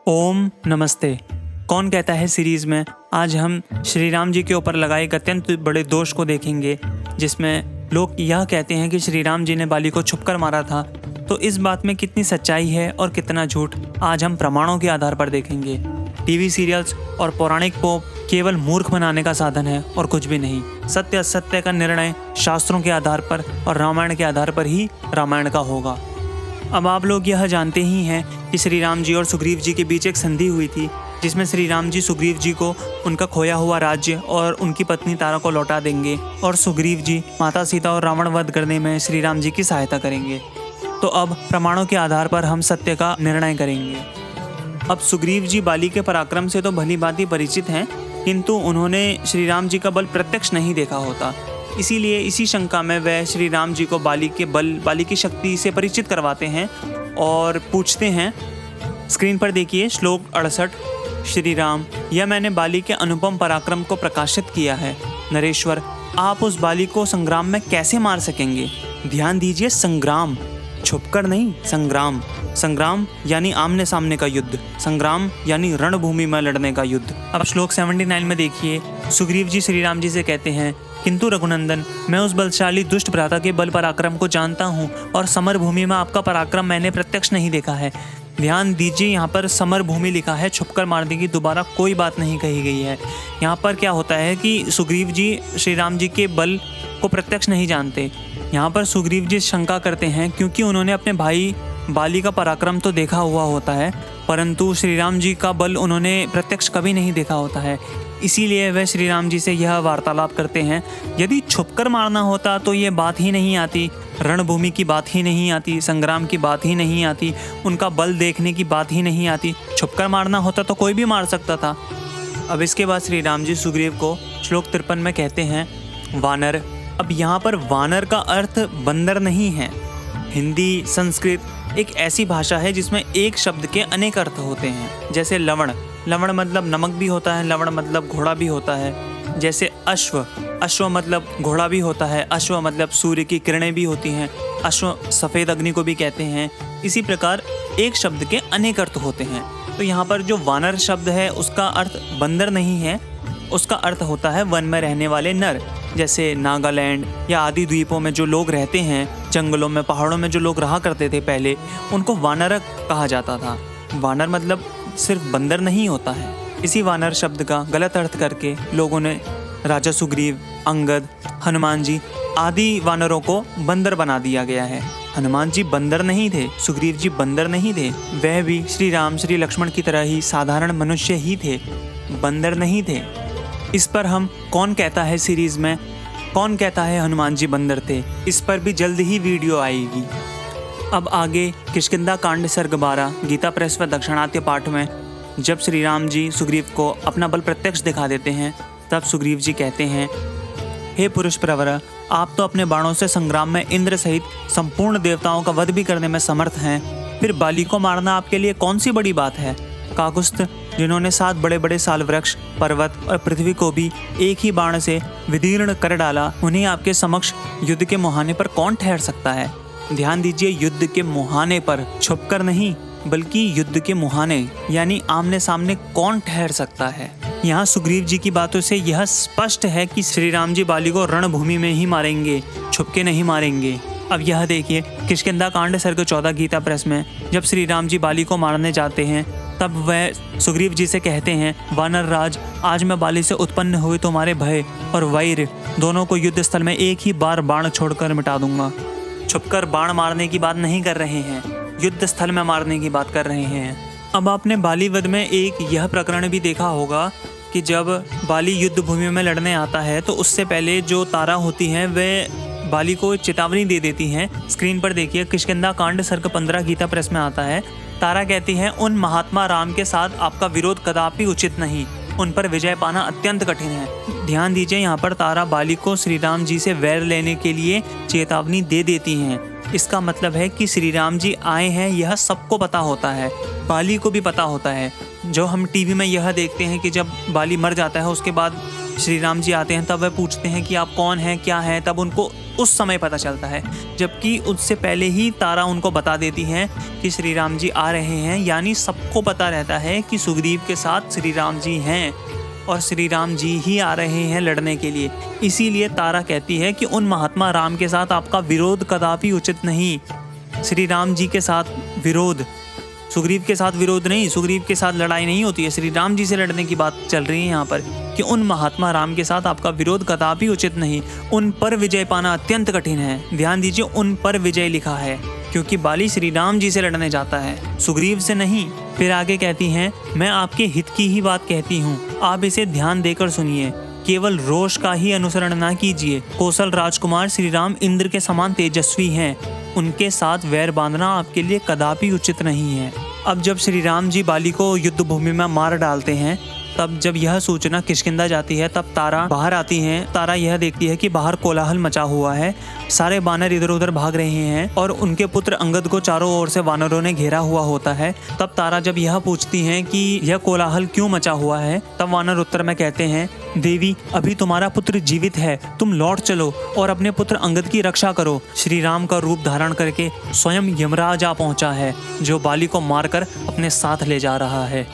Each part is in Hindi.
ओम नमस्ते। कौन कहता है सीरीज़ में आज हम श्री राम जी के ऊपर लगाए एक अत्यंत बड़े दोष को देखेंगे, जिसमें लोग यह कहते हैं कि श्री राम जी ने बाली को छुपकर मारा था। तो इस बात में कितनी सच्चाई है और कितना झूठ, आज हम प्रमाणों के आधार पर देखेंगे। टीवी सीरियल्स और पौराणिक पोप केवल मूर्ख बनाने का साधन है और कुछ भी नहीं। सत्य असत्य का निर्णय शास्त्रों के आधार पर और रामायण के आधार पर ही रामायण का होगा। अब आप लोग यह जानते ही हैं कि श्री राम जी और सुग्रीव जी के बीच एक संधि हुई थी, जिसमें श्री राम जी सुग्रीव जी को उनका खोया हुआ राज्य और उनकी पत्नी तारा को लौटा देंगे और सुग्रीव जी माता सीता और रावण वध करने में श्री राम जी की सहायता करेंगे। तो अब प्रमाणों के आधार पर हम सत्य का निर्णय करेंगे। अब सुग्रीव जी बाली के पराक्रम से तो भली भांति परिचित हैं, किंतु उन्होंने श्री राम जी का बल प्रत्यक्ष नहीं देखा होता। इसीलिए इसी शंका में वह श्री राम जी को बाली के बल, बाली की शक्ति से परिचित करवाते हैं और पूछते हैं। स्क्रीन पर देखिए श्लोक 68। श्री राम, यह मैंने बाली के अनुपम पराक्रम को प्रकाशित किया है। नरेश्वर, आप उस बाली को संग्राम में कैसे मार सकेंगे? ध्यान दीजिए, संग्राम, छुपकर नहीं, संग्राम। संग्राम यानी आमने सामने का युद्ध, संग्राम यानी रणभूमि में लड़ने का युद्ध। अब श्लोक 79 में देखिए, सुग्रीव जी श्री राम जी से कहते हैं, किंतु रघुनंदन, मैं उस बलशाली दुष्ट भ्राता के बल पराक्रम को जानता हूँ और समर भूमि में आपका पराक्रम मैंने प्रत्यक्ष नहीं देखा है। ध्यान दीजिए, यहाँ पर समर भूमि लिखा है, छुपकर मारने की दोबारा कोई बात नहीं कही गई है। यहाँ पर क्या होता है कि सुग्रीव जी श्री राम जी के बल को प्रत्यक्ष नहीं जानते। यहाँ पर सुग्रीव जी शंका करते हैं क्योंकि उन्होंने अपने भाई बाली का पराक्रम तो देखा हुआ होता है, परंतु श्री राम जी का बल उन्होंने प्रत्यक्ष कभी नहीं देखा होता है। इसीलिए वह श्री राम जी से यह वार्तालाप करते हैं, यदि छुपकर मारना होता तो ये बात ही नहीं आती, रणभूमि की बात ही नहीं आती, संग्राम की बात ही नहीं आती, उनका बल देखने की बात ही नहीं आती। छुपकर मारना होता तो कोई भी मार सकता था। अब इसके बाद श्री राम जी सुग्रीव को श्लोक 53 में कहते हैं, वानर। अब यहाँ पर वानर का अर्थ बंदर नहीं है। हिंदी, संस्कृत एक ऐसी भाषा है जिसमें एक शब्द के अनेक अर्थ होते हैं। जैसे लवण, लवण मतलब नमक भी होता है, लवण मतलब घोड़ा भी होता है। जैसे अश्व, अश्व मतलब घोड़ा भी होता है, अश्व मतलब सूर्य की किरणें भी होती हैं, अश्व सफ़ेद अग्नि को भी कहते हैं। इसी प्रकार एक शब्द के अनेक अर्थ होते हैं। तो यहाँ पर जो वानर शब्द है उसका अर्थ बंदर नहीं है, उसका अर्थ होता है वन में रहने वाले नर। जैसे नागालैंड या आदि द्वीपों में जो लोग रहते हैं, जंगलों में, पहाड़ों में जो लोग रहा करते थे पहले, उनको वानर कहा जाता था। वानर मतलब सिर्फ बंदर नहीं होता है। इसी वानर शब्द का गलत अर्थ करके लोगों ने राजा सुग्रीव, अंगद, हनुमान जी आदि वानरों को बंदर बना दिया गया है। हनुमान जी बंदर नहीं थे, सुग्रीव जी बंदर नहीं थे, वह भी श्री राम श्री लक्ष्मण की तरह ही साधारण मनुष्य ही थे, बंदर नहीं थे। इस पर हम कौन कहता है सीरीज में, कौन कहता है हनुमान जी बंदर थे, इस पर भी जल्द ही वीडियो आएगी। अब आगे किष्किंधा कांड सर्ग 12 गीता प्रेस व दक्षिणात्य पाठ में जब श्री राम जी सुग्रीव को अपना बल प्रत्यक्ष दिखा देते हैं, तब सुग्रीव जी कहते हैं, हे पुरुष प्रवर, आप तो अपने बाणों से संग्राम में इंद्र सहित संपूर्ण देवताओं का वध भी करने में समर्थ हैं, फिर बाली को मारना आपके लिए कौन सी बड़ी बात है? काकुस्थ, जिन्होंने 7 बड़े बड़े साल वृक्ष, पर्वत और पृथ्वी को भी एक ही बाण से विदीर्ण कर डाला, उन्हें आपके समक्ष युद्ध के मुहाने पर कौन ठहर सकता है? ध्यान दीजिए, युद्ध के मुहाने पर, छुपकर नहीं बल्कि युद्ध के मुहाने यानी आमने सामने कौन ठहर सकता है? यहाँ सुग्रीव जी की बातों से यह स्पष्ट है कि श्री राम जी बाली को रणभूमि में ही मारेंगे, छुपके नहीं मारेंगे। अब यह देखिए, किष्किंधा कांड सर्ग 14 गीता प्रेस में जब श्री राम जी बाली को मारने जाते हैं, तब वह सुग्रीव जी से कहते हैं, वानर राज, आज मैं बाली से उत्पन्न हुए तुम्हारे भय और वैर दोनों को युद्ध स्थल में एक ही बार बाण छोड़कर मिटा दूंगा। छुपकर बाण मारने की बात नहीं कर रहे हैं, युद्ध स्थल में मारने की बात कर रहे हैं। अब आपने बाली वध में एक यह प्रकरण भी देखा होगा कि जब बाली युद्ध भूमि में लड़ने आता है तो उससे पहले जो तारा होती हैं वह बाली को चेतावनी दे देती हैं। स्क्रीन पर देखिए, किष्किंधा कांड सर्ग 15 गीता प्रेस में आता है, तारा कहती है, उन महात्मा राम के साथ आपका विरोध कदापि उचित नहीं, उन पर विजय पाना अत्यंत कठिन है। ध्यान दीजिए, यहाँ पर तारा बाली को श्री राम जी से वैर लेने के लिए चेतावनी दे देती हैं। इसका मतलब है कि श्री राम जी आए हैं, यह सबको पता होता है, बाली को भी पता होता है। जो हम टीवी में यह देखते हैं कि जब बाली मर जाता है उसके बाद श्री राम जी आते हैं तब वह पूछते हैं कि आप कौन हैं, क्या हैं, तब उनको उस समय पता चलता है, जबकि उससे पहले ही तारा उनको बता देती है कि श्री राम जी आ रहे हैं। यानी सबको पता रहता है कि सुग्रीव के साथ श्री राम जी हैं और श्री राम जी ही आ रहे हैं लड़ने के लिए। इसीलिए तारा कहती है कि उन महात्मा राम के साथ आपका विरोध कदापि उचित नहीं। श्री राम जी के साथ विरोध, सुग्रीव के साथ विरोध नहीं, सुग्रीव के साथ लड़ाई नहीं होती है, श्री राम जी से लड़ने की बात चल रही है यहाँ पर कि उन महात्मा राम के साथ आपका विरोध कदापि उचित नहीं, उन पर विजय पाना अत्यंत कठिन है। ध्यान दीजिए, उन पर विजय लिखा है क्योंकि बाली श्री राम जी से लड़ने जाता है, सुग्रीव से नहीं। फिर आगे कहती हैं, मैं आपके हित की ही बात कहती हूँ, आप इसे ध्यान देकर सुनिए, केवल रोष का ही अनुसरण ना कीजिए। कौशल राजकुमार श्री राम इंद्र के समान तेजस्वी हैं, उनके साथ वैर बांधना आपके लिए कदापि उचित नहीं है। अब जब श्री राम जी बाली को युद्ध भूमि में मार डालते हैं, तब जब यह सूचना किष्किंधा जाती है, तब तारा बाहर आती हैं। तारा यह देखती है कि बाहर कोलाहल मचा हुआ है, सारे वानर इधर उधर भाग रहे हैं और उनके पुत्र अंगद को चारों ओर से वानरों ने घेरा हुआ होता है। तब तारा जब यह पूछती हैं कि यह कोलाहल क्यों मचा हुआ है, तब वानर उत्तर में कहते हैं, देवी अभी तुम्हारा पुत्र जीवित है, तुम लौट चलो और अपने पुत्र अंगद की रक्षा करो। श्री राम का रूप धारण करके स्वयं यमराज आ पहुंचा है, जो बाली को मारकर अपने साथ ले जा रहा है।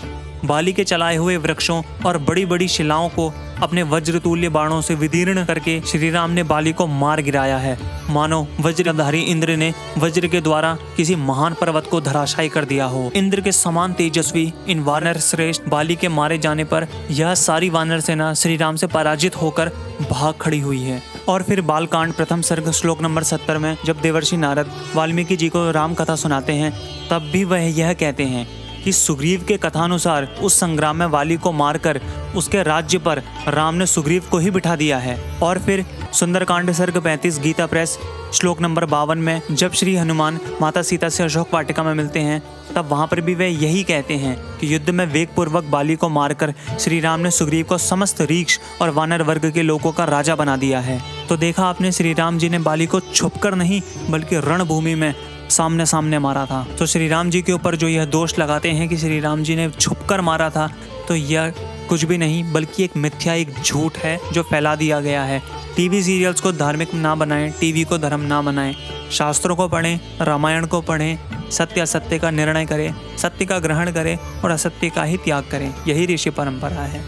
बाली के चलाए हुए वृक्षों और बड़ी बड़ी शिलाओं को अपने वज्रतुल्य बाणों से विदीर्ण करके श्री राम ने बाली को मार गिराया है, मानो वज्रधारी इंद्र ने वज्र के द्वारा किसी महान पर्वत को धराशायी कर दिया हो। इंद्र के समान तेजस्वी इन वानर श्रेष्ठ बाली के मारे जाने पर यह सारी वानर सेना श्री राम से पराजित होकर भाग खड़ी हुई है। और फिर बालकांड प्रथम सर्ग श्लोक नंबर 70 में जब देवर्षि नारद वाल्मीकि जी को राम कथा सुनाते हैं, तब भी वह यह कहते हैं कि सुग्रीव के कथानुसार उस संग्राम में वाली को मारकर उसके राज्य पर राम ने सुग्रीव को ही बिठा दिया है। और फिर सुंदरकांड सर्ग 35 गीता प्रेस श्लोक नंबर 52 में जब श्री हनुमान माता सीता से अशोक वाटिका में मिलते हैं, तब वहाँ पर भी वे यही कहते हैं कि युद्ध में वेगपूर्वक बाली को मारकर श्री राम ने सुग्रीव को समस्त रीक्ष और वानर वर्ग के लोगों का राजा बना दिया है। तो देखा आपने, श्री राम जी ने बाली को छुपकर नहीं बल्कि रणभूमि में सामने सामने मारा था। तो श्री राम जी के ऊपर जो यह दोष लगाते हैं कि श्री राम जी ने छुपकर मारा था, तो यह कुछ भी नहीं बल्कि एक मिथ्या, एक झूठ है जो फैला दिया गया है। टीवी सीरियल्स को धार्मिक ना बनाएं, टीवी को धर्म ना बनाएं, शास्त्रों को पढ़ें, रामायण को पढ़ें, सत्य असत्य का निर्णय करें, सत्य का ग्रहण करें और असत्य का ही त्याग करें। यही ऋषि परंपरा है।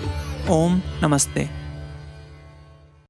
ओम नमस्ते।